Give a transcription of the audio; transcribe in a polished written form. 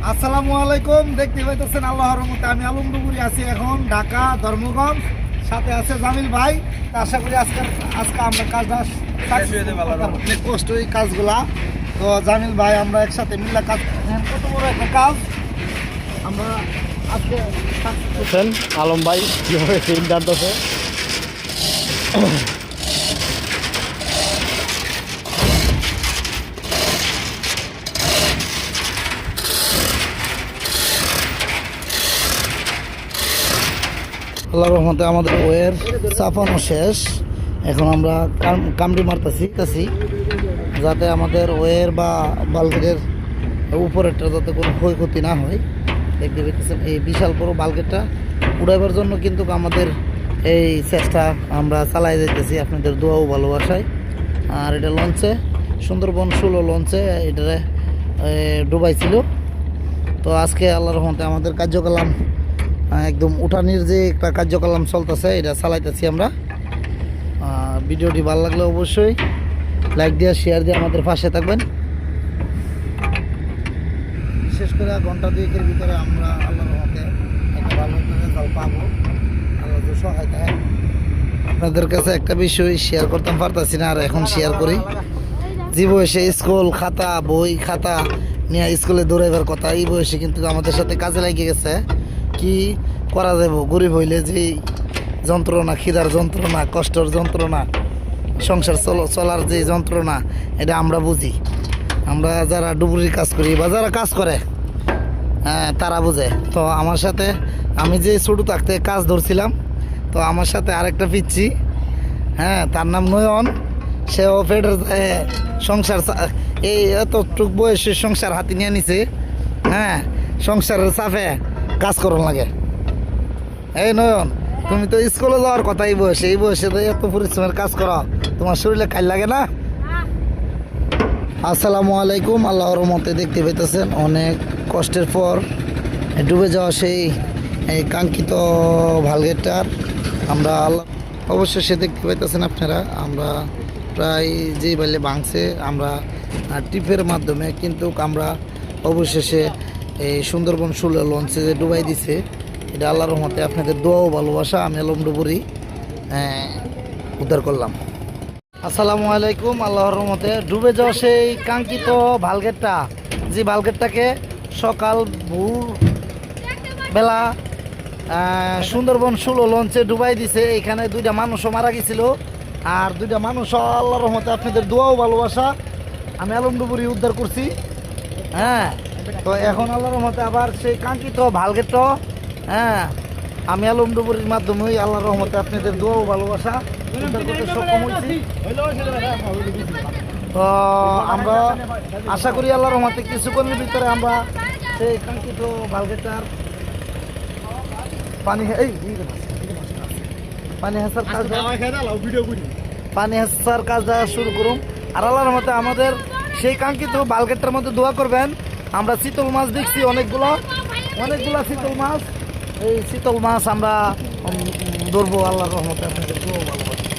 আসসালামু আলাইকুম। দেখতে পাইতেছেন আল্লাহর রহমতে আমি আলমডুবুরি আছি এখন ঢাকা ধর্মগঞ্জ। সাথে আছে জামিল ভাই। তা আশা করি আজকে আমরা কাজটা অনেক কষ্ট এই কাজগুলা। তো জামিল ভাই আমরা একসাথে মিলে কাজ, কত বড় একটা কাজ আমরা আজকে আলম ভাই কীভাবে সিদ্ধান্ত আছে। আল্লাহর রহমতে আমাদের ওয়ের চাপানো শেষ। এখন আমরা কামড়ি মারতেছি যাতে আমাদের ওয়ের বা বাল্কেটের উপরেরটা যাতে কোনো ক্ষয়ক্ষতি না হয়। দেখতে পেতেছেন এই বিশাল বড় বাল্কেটটা উড়াইবার জন্য কিন্তু আমাদের এই চেষ্টা আমরা চালাই যাইতেছি আপনাদের দোয়া ও ভালোবাসায়। আর এটা লঞ্চে সুন্দরবন 16 লঞ্চে এটা ডুবাইছিল। তো আজকে আল্লাহর রহমতে আমাদের কার্যকলাপ একদম উঠানির যে একটা কার্যকলাপ চলতেছে এটা চালাইতেছি আমরা। ভিডিওটি ভালো লাগলে অবশ্যই লাইক দিয়ে শেয়ার দিয়ে আমাদের পাশে থাকবেন। বিশেষ করে ঘন্টা দুয়েকের ভিতরে আমরা আল্লাহর রহমতে একটা ভালো রেজাল্ট পাবো। আল্লাহ যে সহায়তা। আপনাদের কাছে একটা বিষয় শেয়ার করতাম পারতাছি না, আর এখন শেয়ার করি। যে বয়সে স্কুল খাতা বই খাতা নিয়ে স্কুলে দৌড়াইবার কথা, এই বয়সে কিন্তু আমাদের সাথে কাজে লাগিয়ে গেছে। কি করা যাব, গরিব হইলে যে যন্ত্রণা, খিদার যন্ত্রণা, কষ্টের যন্ত্রণা, সংসার চলার যে যন্ত্রণা, এটা আমরা বুঝি। আমরা যারা ডুবুরির কাজ করি বা যারা কাজ করে তারা বুঝে। তো আমার সাথে আমি যে ছোটো থাকতে কাজ ধরছিলাম, তো আমার সাথে আরেকটা পিচ্ছি, তার নাম নয়ন। সেও পেটের সংসার এই এতটুক বয়সে সংসার হাতে নিয়ে নিছে। সংসারের চাপে কাজ করন লাগে। এই নয়ন, তুমি তো স্কুলে যাওয়ার কথা এই বয়সে তো এত পরিশ্রমের কাজ করো, তোমার শরীরে খাই লাগে না? আসসালামু আলাইকুম। আল্লাহর রহমতে দেখতে পেতেছেন অনেক কষ্টের পর ডুবে যাওয়া সেই কাঙ্ক্ষিত ভালগেটটার আমরা অবশ্যই সে দেখতে পাইতেছেন আপনারা। আমরা প্রায় যেই বেলে ভাঙছে আমরা টিপের মাধ্যমে কিন্তু আমরা অবশেষে এই সুন্দরবন 16 লঞ্চে যে ডুবাই দিছে, এটা আল্লাহর রহমতে আপনাদের দোয়া ও ভালোবাসা আমি আলমডুবুরি উদ্ধার করলাম। আসসালামু আলাইকুম। আল্লাহর রহমতে ডুবে যাওয়া সেই কাঙ্ক্ষিত ভালগেটটা, যে ভালগেটটাকে সকাল ভোর বেলা সুন্দরবন 16 লঞ্চে ডুবাই দিছে। এখানে 2টা মানুষও মারা গেছিল, আর 2টা মানুষ আল্লাহর রহমতে আপনাদের দোয়া ও ভালোবাসা আমি আলমডুবুরি উদ্ধার করছি। তো এখন আল্লাহর রহমতে আবার সেই কাঙ্ক্ষিত ভালগেটটা আমি আলমডুবুরির মাধ্যমে আল্লাহর রহমতে আপনাদের দোয়া ও ভালোবাসা উদ্ধার করতে সক্ষম হয়েছি। তো আমরা আশা করি আল্লাহর রহমতে কিছুক্ষণের ভিতরে আমরা সেই কাঙ্ক্ষিত ভালগেটটার পানি হেসার কাজটা শুরু করুন। আর আল্লাহর রহমতে আমাদের সেই কাঙ্ক্ষিত ভালগেটটার মধ্যে দোয়া করবেন। আমরা চিতল মাছ দেখছি অনেকগুলা চিতল মাছ। এই চিতল মাছ আমরা ধরবো আল্লাহর রহমতে আপনাদের দোয়া ভালোবাসা।